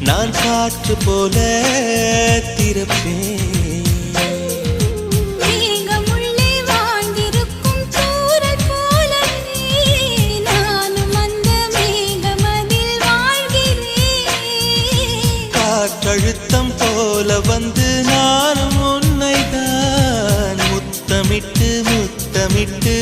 நான் காற்று போல திறப்பேன். காற்றழுத்தம் போல வந்து நானும் உன்னை தான் முத்தமிட்டு முத்தமிட்டு